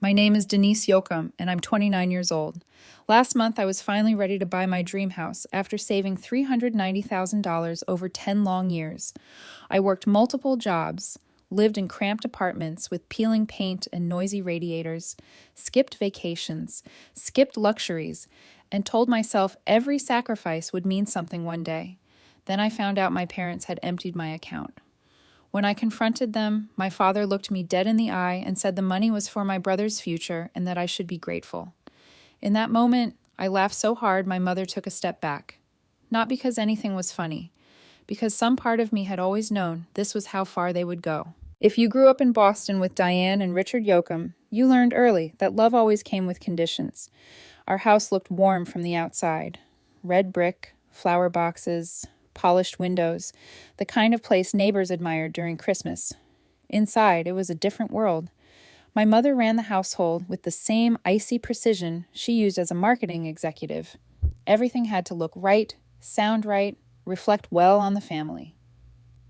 My name is Denise Yoakum, and I'm 29 years old. Last month, I was finally ready to buy my dream house after saving $390,000 over 10 long years. I worked multiple jobs, lived in cramped apartments with peeling paint and noisy radiators, skipped vacations, skipped luxuries, and told myself every sacrifice would mean something one day. Then I found out my parents had emptied my account. When I confronted them, my father looked me dead in the eye and said the money was for my brother's future and that I should be grateful. In that moment, I laughed so hard my mother took a step back. Not because anything was funny, because some part of me had always known this was how far they would go. If you grew up in Boston with Diane and Richard Yoakum, you learned early that love always came with conditions. Our house looked warm from the outside. Red brick, flower boxes, polished windows, the kind of place neighbors admired during Christmas. Inside, it was a different world. My mother ran the household with the same icy precision she used as a marketing executive. Everything had to look right, sound right, reflect well on the family.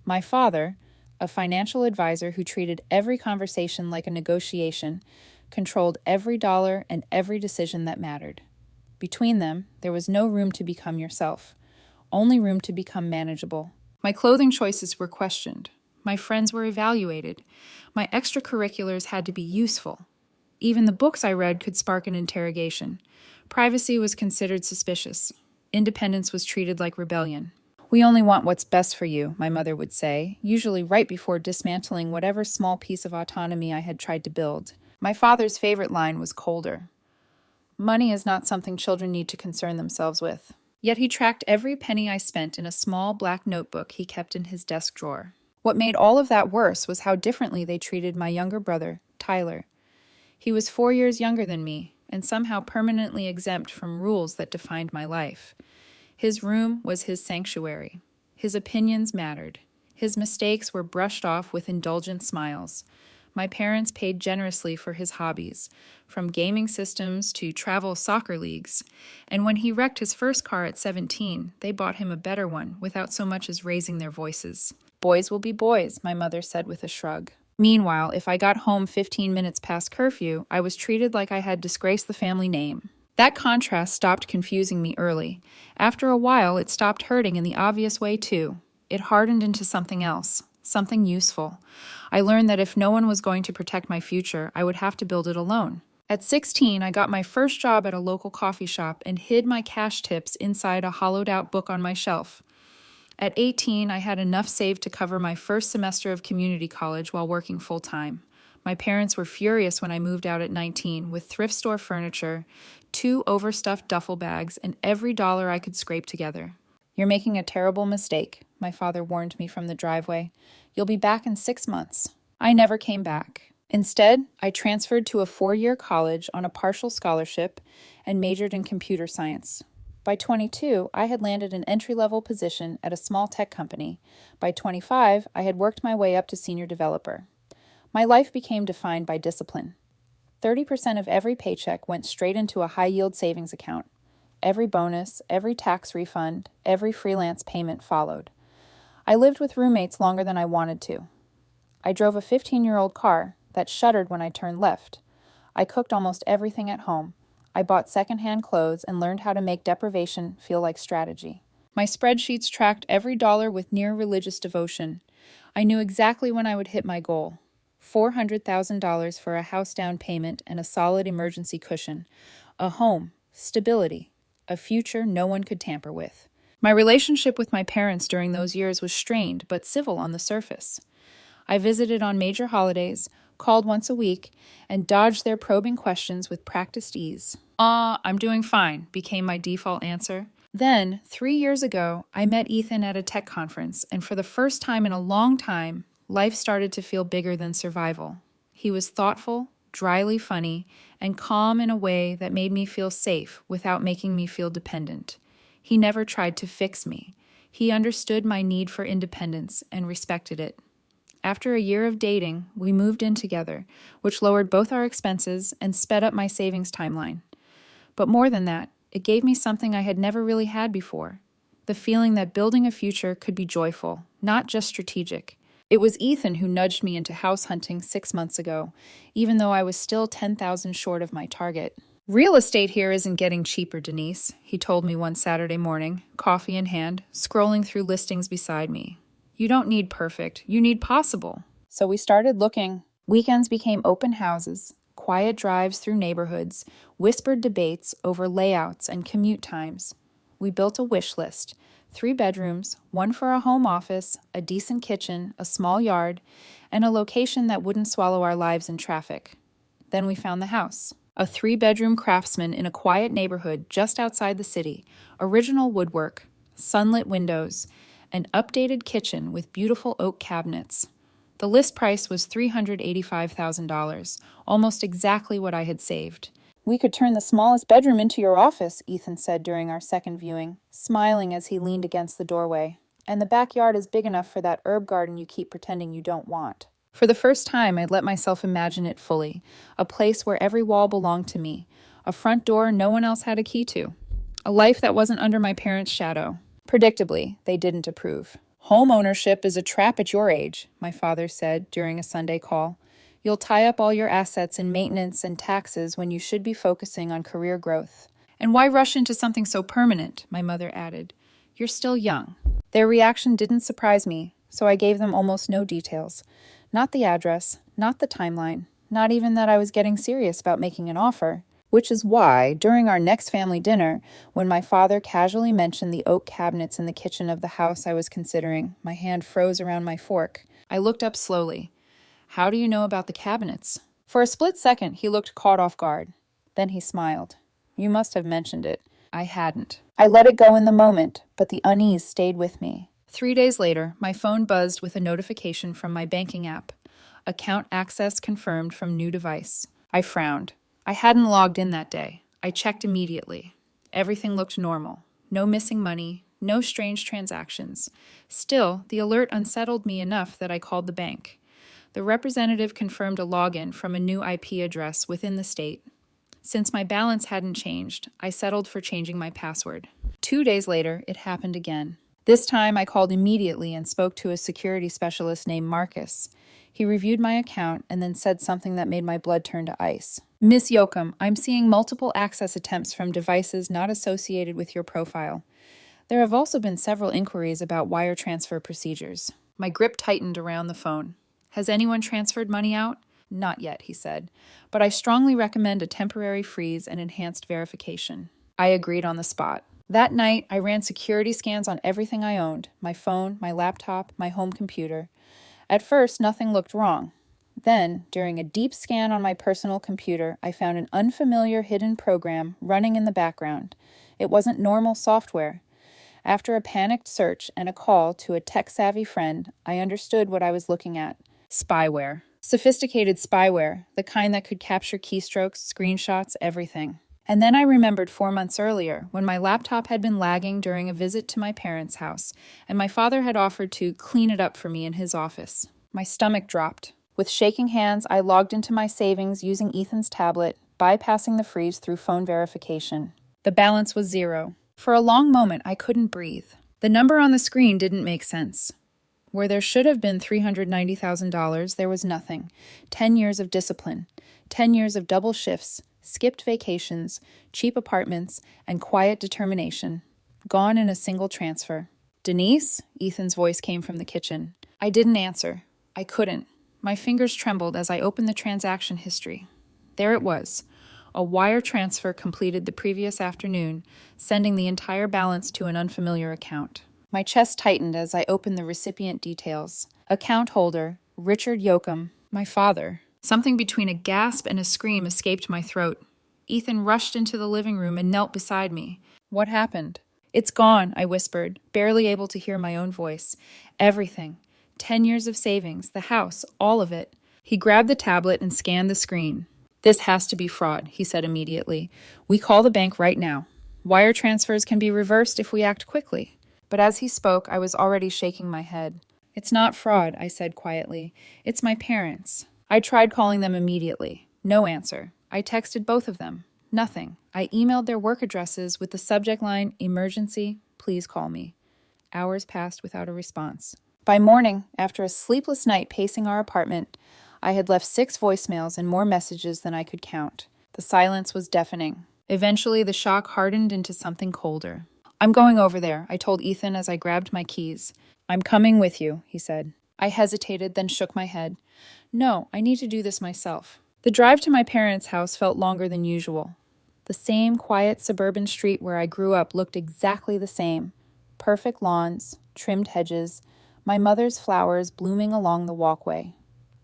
My father, a financial advisor who treated every conversation like a negotiation, controlled every dollar and every decision that mattered. Between them, there was no room to become yourself. Only room to become manageable. My clothing choices were questioned. My friends were evaluated. My extracurriculars had to be useful. Even the books I read could spark an interrogation. Privacy was considered suspicious. Independence was treated like rebellion. "We only want what's best for you," my mother would say, usually right before dismantling whatever small piece of autonomy I had tried to build. My father's favorite line was colder. Money is not something children need to concern themselves with. Yet he tracked every penny I spent in a small black notebook he kept in his desk drawer. What made all of that worse was how differently they treated my younger brother, Tyler. He was 4 years younger than me, and somehow permanently exempt from rules that defined my life. His room was his sanctuary. His opinions mattered. His mistakes were brushed off with indulgent smiles. My parents paid generously for his hobbies, from gaming systems to travel soccer leagues. And when he wrecked his first car at 17, they bought him a better one without so much as raising their voices. "Boys will be boys," my mother said with a shrug. Meanwhile, if I got home 15 minutes past curfew, I was treated like I had disgraced the family name. That contrast stopped confusing me early. After a while, it stopped hurting in the obvious way, too. It hardened into something else. Something useful. I learned that if no one was going to protect my future, I would have to build it alone. At 16, I got my first job at a local coffee shop and hid my cash tips inside a hollowed-out book on my shelf. At 18, I had enough saved to cover my first semester of community college while working full-time. My parents were furious when I moved out at 19 with thrift store furniture, 2 overstuffed duffel bags, and every dollar I could scrape together. "You're making a terrible mistake," my father warned me from the driveway. "You'll be back in 6 months." I never came back. Instead, I transferred to a 4-year college on a partial scholarship and majored in computer science. By 22, I had landed an entry-level position at a small tech company. By 25, I had worked my way up to senior developer. My life became defined by discipline. 30% of every paycheck went straight into a high-yield savings account. Every bonus, every tax refund, every freelance payment followed. I lived with roommates longer than I wanted to. I drove a 15-year-old car that shuddered when I turned left. I cooked almost everything at home. I bought secondhand clothes and learned how to make deprivation feel like strategy. My spreadsheets tracked every dollar with near religious devotion. I knew exactly when I would hit my goal. $400,000 for a house down payment and a solid emergency cushion. A home, stability, a future no one could tamper with. My relationship with my parents during those years was strained but civil on the surface. I visited on major holidays, called once a week, and dodged their probing questions with practiced ease. "I'm doing fine," became my default answer. Then, 3 years ago, I met Ethan at a tech conference, and for the first time in a long time, life started to feel bigger than survival. He was thoughtful, dryly funny, and calm in a way that made me feel safe without making me feel dependent. He never tried to fix me. He understood my need for independence and respected it. After a year of dating, we moved in together, which lowered both our expenses and sped up my savings timeline. But more than that, it gave me something I had never really had before: the feeling that building a future could be joyful, not just strategic. It was Ethan who nudged me into house hunting 6 months ago, even though I was still 10,000 short of my target. Real estate here isn't getting cheaper, Denise, he told me one Saturday morning, coffee in hand, scrolling through listings beside me. You don't need perfect, you need possible. So we started looking. Weekends became open houses, quiet drives through neighborhoods, whispered debates over layouts and commute times. We built a wish list. 3 bedrooms, 1 for a home office, a decent kitchen, a small yard, and a location that wouldn't swallow our lives in traffic. Then we found the house. A 3-bedroom craftsman in a quiet neighborhood just outside the city, original woodwork, sunlit windows, an updated kitchen with beautiful oak cabinets. The list price was $385,000, almost exactly what I had saved. We could turn the smallest bedroom into your office, Ethan said during our second viewing, smiling as he leaned against the doorway. And the backyard is big enough for that herb garden you keep pretending you don't want. For the first time, I'd let myself imagine it fully, a place where every wall belonged to me, a front door no one else had a key to, a life that wasn't under my parents' shadow. Predictably, they didn't approve. Home ownership is a trap at your age, my father said during a Sunday call. You'll tie up all your assets in maintenance and taxes when you should be focusing on career growth. And why rush into something so permanent, my mother added. You're still young. Their reaction didn't surprise me, so I gave them almost no details. Not the address, not the timeline, not even that I was getting serious about making an offer. Which is why, during our next family dinner, when my father casually mentioned the oak cabinets in the kitchen of the house I was considering, my hand froze around my fork. I looked up slowly. How do you know about the cabinets? For a split second, he looked caught off guard. Then he smiled. You must have mentioned it. I hadn't. I let it go in the moment, but the unease stayed with me. 3 days later, my phone buzzed with a notification from my banking app. Account access confirmed from new device. I frowned. I hadn't logged in that day. I checked immediately. Everything looked normal. No missing money, no strange transactions. Still, the alert unsettled me enough that I called the bank. The representative confirmed a login from a new IP address within the state. Since my balance hadn't changed, I settled for changing my password. 2 days later, it happened again. This time, I called immediately and spoke to a security specialist named Marcus. He reviewed my account and then said something that made my blood turn to ice. Miss Yoakum, I'm seeing multiple access attempts from devices not associated with your profile. There have also been several inquiries about wire transfer procedures. My grip tightened around the phone. Has anyone transferred money out? Not yet, he said, but I strongly recommend a temporary freeze and enhanced verification. I agreed on the spot. That night, I ran security scans on everything I owned, my phone, my laptop, my home computer. At first, nothing looked wrong. Then, during a deep scan on my personal computer, I found an unfamiliar hidden program running in the background. It wasn't normal software. After a panicked search and a call to a tech-savvy friend, I understood what I was looking at. Spyware. Sophisticated spyware, the kind that could capture keystrokes, screenshots, everything. And then I remembered 4 months earlier, when my laptop had been lagging during a visit to my parents' house, and my father had offered to clean it up for me in his office. My stomach dropped. With shaking hands, I logged into my savings using Ethan's tablet, bypassing the freeze through phone verification. The balance was 0. For a long moment, I couldn't breathe. The number on the screen didn't make sense. Where there should have been $390,000, there was nothing. 10 years of discipline, 10 years of double shifts, skipped vacations, cheap apartments, and quiet determination. Gone in a single transfer. Denise? Ethan's voice came from the kitchen. I didn't answer. I couldn't. My fingers trembled as I opened the transaction history. There it was. A wire transfer completed the previous afternoon, sending the entire balance to an unfamiliar account. My chest tightened as I opened the recipient details. Account holder, Richard Yoakum, my father. Something between a gasp and a scream escaped my throat. Ethan rushed into the living room and knelt beside me. What happened? It's gone, I whispered, barely able to hear my own voice. Everything. 10 years of savings, the house, all of it. He grabbed the tablet and scanned the screen. This has to be fraud, he said immediately. We call the bank right now. Wire transfers can be reversed if we act quickly. But as he spoke, I was already shaking my head. It's not fraud, I said quietly. It's my parents. I tried calling them immediately. No answer. I texted both of them. Nothing. I emailed their work addresses with the subject line, "Emergency, please call me." Hours passed without a response. By morning, after a sleepless night pacing our apartment, I had left 6 voicemails and more messages than I could count. The silence was deafening. Eventually, the shock hardened into something colder. "I'm going over there," I told Ethan as I grabbed my keys. "I'm coming with you," he said. I hesitated, then shook my head. "No, I need to do this myself." The drive to my parents' house felt longer than usual. The same quiet suburban street where I grew up looked exactly the same. Perfect lawns, trimmed hedges, my mother's flowers blooming along the walkway.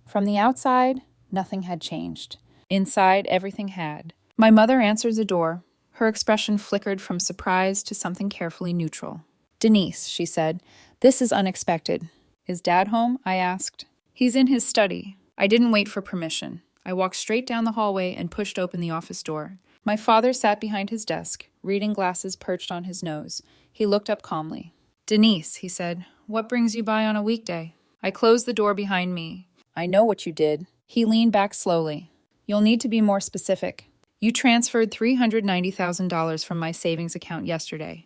From the outside, nothing had changed. Inside, everything had. My mother answered the door. Her expression flickered from surprise to something carefully neutral. "Denise," she said, "this is unexpected." "Is Dad home?" I asked. "He's in his study." I didn't wait for permission. I walked straight down the hallway and pushed open the office door. My father sat behind his desk, reading glasses perched on his nose. He looked up calmly. "Denise," he said, "what brings you by on a weekday?" I closed the door behind me. "I know what you did." He leaned back slowly. "You'll need to be more specific. You transferred $390,000 from my savings account yesterday,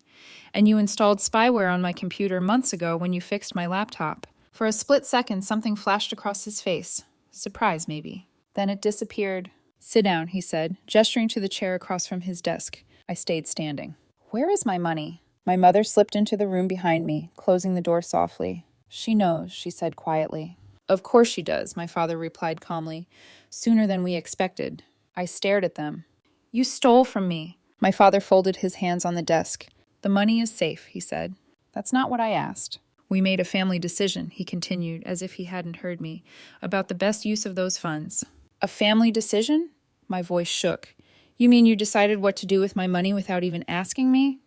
and you installed spyware on my computer months ago when you fixed my laptop." For a split second, something flashed across his face. Surprise, maybe. Then it disappeared. "Sit down," he said, gesturing to the chair across from his desk. I stayed standing. "Where is my money?" My mother slipped into the room behind me, closing the door softly. "She knows," she said quietly. "Of course she does," my father replied calmly. "Sooner than we expected." I stared at them. "You stole from me." My father folded his hands on the desk. "The money is safe," he said. "That's not what I asked." "We made a family decision," he continued, as if he hadn't heard me, "about the best use of those funds." "A family decision?" My voice shook. "You mean you decided what to do with my money without even asking me?"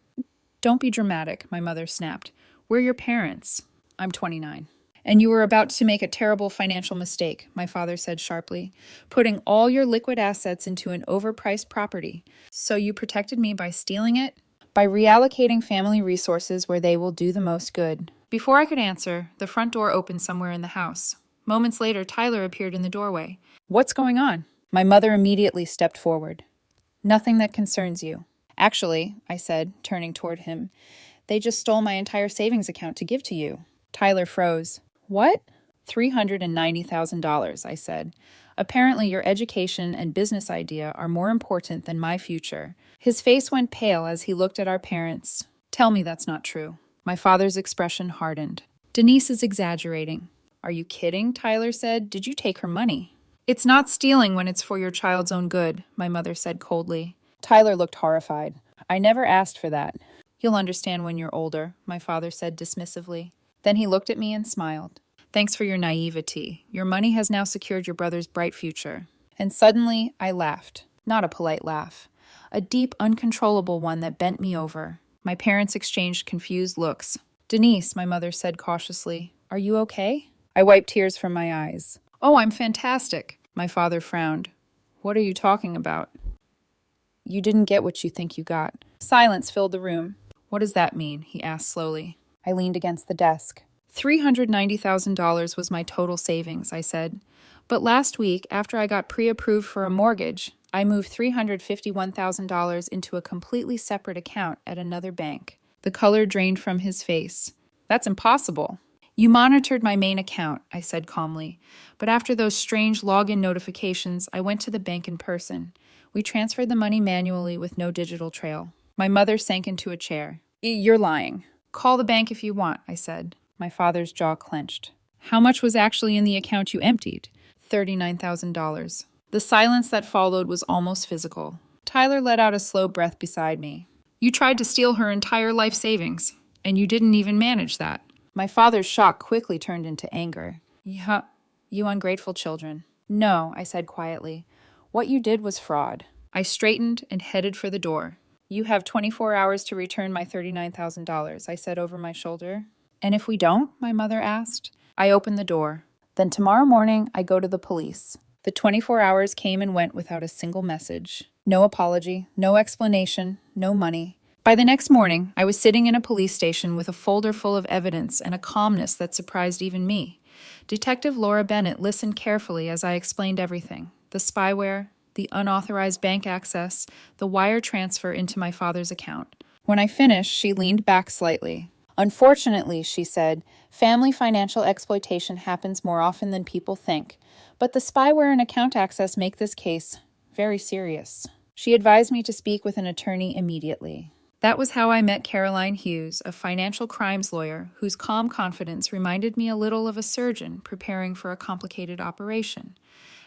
"Don't be dramatic," my mother snapped. "We're your parents." I'm 29. "And you were about to make a terrible financial mistake," my father said sharply, "putting all your liquid assets into an overpriced property. So you protected me by stealing it? By reallocating family resources where they will do the most good." Before I could answer, the front door opened somewhere in the house. Moments later, Tyler appeared in the doorway. "What's going on?" My mother immediately stepped forward. "Nothing that concerns you." "Actually," I said, turning toward him, "they just stole my entire savings account to give to you." Tyler froze. "What?" $390,000, I said. "Apparently your education and business idea are more important than my future." His face went pale as he looked at our parents. "Tell me that's not true." My father's expression hardened. "Denise is exaggerating." "Are you kidding?" Tyler said. "Did you take her money?" "It's not stealing when it's for your child's own good," my mother said coldly. Tyler looked horrified. "I never asked for that." "You'll understand when you're older," my father said dismissively. Then he looked at me and smiled. "Thanks for your naivety. Your money has now secured your brother's bright future." And suddenly, I laughed. Not a polite laugh. A deep, uncontrollable one that bent me over. My parents exchanged confused looks. "Denise," my mother said cautiously, "are you okay?" I wiped tears from my eyes. "Oh, I'm fantastic." My father frowned. "What are you talking about?" "You didn't get what you think you got." Silence filled the room. "What does that mean?" he asked slowly. I leaned against the desk. $390,000 was my total savings, I said. But last week, after I got pre-approved for a mortgage, I moved $351,000 into a completely separate account at another bank. The color drained from his face. "That's impossible." "You monitored my main account," I said calmly. "But after those strange login notifications, I went to the bank in person. We transferred the money manually with no digital trail." My mother sank into a chair. "You're lying." "Call the bank if you want," I said. My father's jaw clenched. "How much was actually in the account you emptied?" $39,000. The silence that followed was almost physical. Tyler let out a slow breath beside me. "You tried to steal her entire life savings, and you didn't even manage that." My father's shock quickly turned into anger. "Yeah, you ungrateful children." "No," I said quietly. "What you did was fraud." I straightened and headed for the door. "You have 24 hours to return my $39,000, I said over my shoulder. "And if we don't?" my mother asked. I opened the door. "Then tomorrow morning, I go to the police." The 24 hours came and went without a single message. No apology, no explanation, no money. By the next morning, I was sitting in a police station with a folder full of evidence and a calmness that surprised even me. Detective Laura Bennett listened carefully as I explained everything. The spyware, the unauthorized bank access, the wire transfer into my father's account. When I finished, she leaned back slightly. Unfortunately, she said, family financial exploitation happens more often than people think, but the spyware and account access make this case very serious. She advised me to speak with an attorney immediately. That was how I met Caroline Hughes, a financial crimes lawyer whose calm confidence reminded me a little of a surgeon preparing for a complicated operation.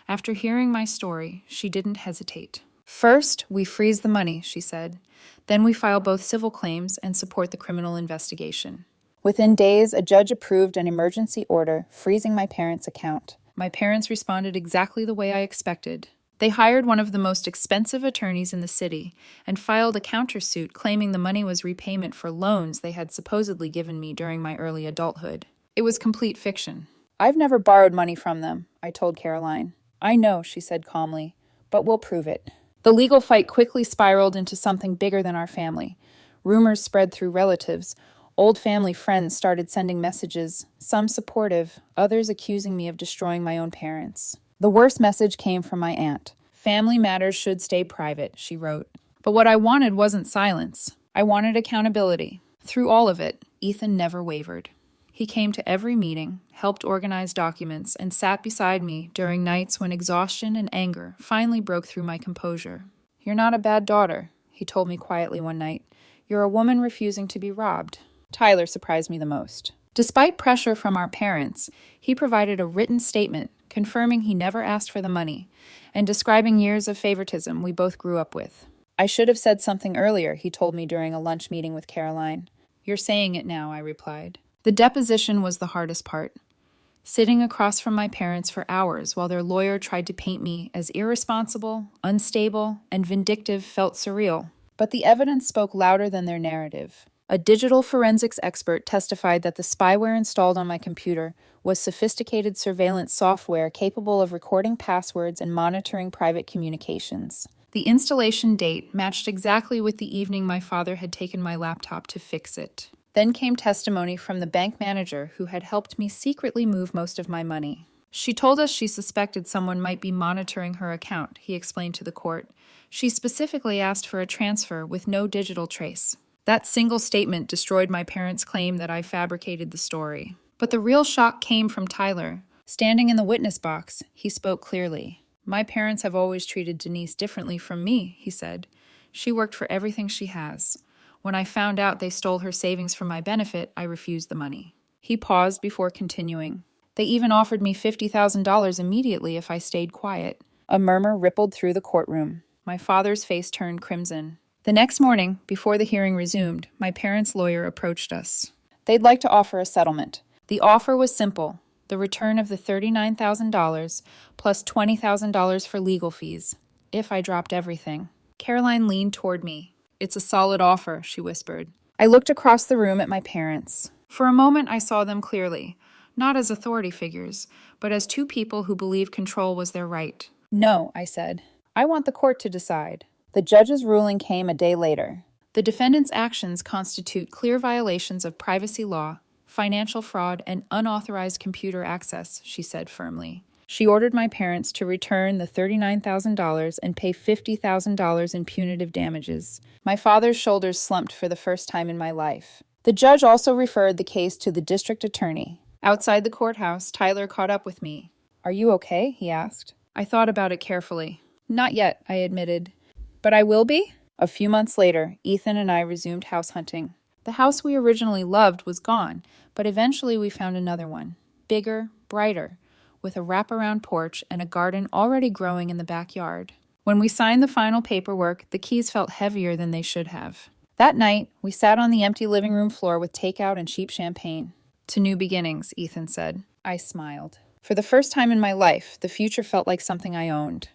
After hearing my story, she didn't hesitate. First, we freeze the money, she said. Then we file both civil claims and support the criminal investigation. Within days, a judge approved an emergency order freezing my parents' account. My parents responded exactly the way I expected. They hired one of the most expensive attorneys in the city and filed a countersuit claiming the money was repayment for loans they had supposedly given me during my early adulthood. It was complete fiction. I've never borrowed money from them, I told Caroline. I know, she said calmly, but we'll prove it. The legal fight quickly spiraled into something bigger than our family. Rumors spread through relatives. Old family friends started sending messages, some supportive, others accusing me of destroying my own parents. The worst message came from my aunt. Family matters should stay private, she wrote. But what I wanted wasn't silence. I wanted accountability. Through all of it, Ethan never wavered. He came to every meeting, helped organize documents, and sat beside me during nights when exhaustion and anger finally broke through my composure. You're not a bad daughter, he told me quietly one night. You're a woman refusing to be robbed. Tyler surprised me the most. Despite pressure from our parents, he provided a written statement confirming he never asked for the money, and describing years of favoritism we both grew up with. I should have said something earlier, he told me during a lunch meeting with Caroline. You're saying it now, I replied. The deposition was the hardest part. Sitting across from my parents for hours while their lawyer tried to paint me as irresponsible, unstable, and vindictive felt surreal. But the evidence spoke louder than their narrative. A digital forensics expert testified that the spyware installed on my computer was sophisticated surveillance software capable of recording passwords and monitoring private communications. The installation date matched exactly with the evening my father had taken my laptop to fix it. Then came testimony from the bank manager who had helped me secretly move most of my money. She told us she suspected someone might be monitoring her account, he explained to the court. She specifically asked for a transfer with no digital trace. That single statement destroyed my parents' claim that I fabricated the story. But the real shock came from Tyler. Standing in the witness box, he spoke clearly. My parents have always treated Denise differently from me, he said. She worked for everything she has. When I found out they stole her savings for my benefit, I refused the money. He paused before continuing. They even offered me $50,000 immediately if I stayed quiet. A murmur rippled through the courtroom. My father's face turned crimson. The next morning, before the hearing resumed, my parents' lawyer approached us. They'd like to offer a settlement. The offer was simple, the return of the $39,000 plus $20,000 for legal fees, if I dropped everything. Caroline leaned toward me. It's a solid offer, she whispered. I looked across the room at my parents. For a moment, I saw them clearly, not as authority figures, but as two people who believed control was their right. No, I said. I want the court to decide. The judge's ruling came a day later. The defendant's actions constitute clear violations of privacy law, financial fraud, and unauthorized computer access, she said firmly. She ordered my parents to return the $39,000 and pay $50,000 in punitive damages. My father's shoulders slumped for the first time in my life. The judge also referred the case to the district attorney. Outside the courthouse, Tyler caught up with me. Are you okay? He asked. I thought about it carefully. Not yet, I admitted. But I will be? A few months later, Ethan and I resumed house hunting. The house we originally loved was gone, but eventually we found another one. Bigger, brighter, with a wraparound porch and a garden already growing in the backyard. When we signed the final paperwork, the keys felt heavier than they should have. That night, we sat on the empty living room floor with takeout and cheap champagne. To new beginnings, Ethan said. I smiled. For the first time in my life, the future felt like something I owned.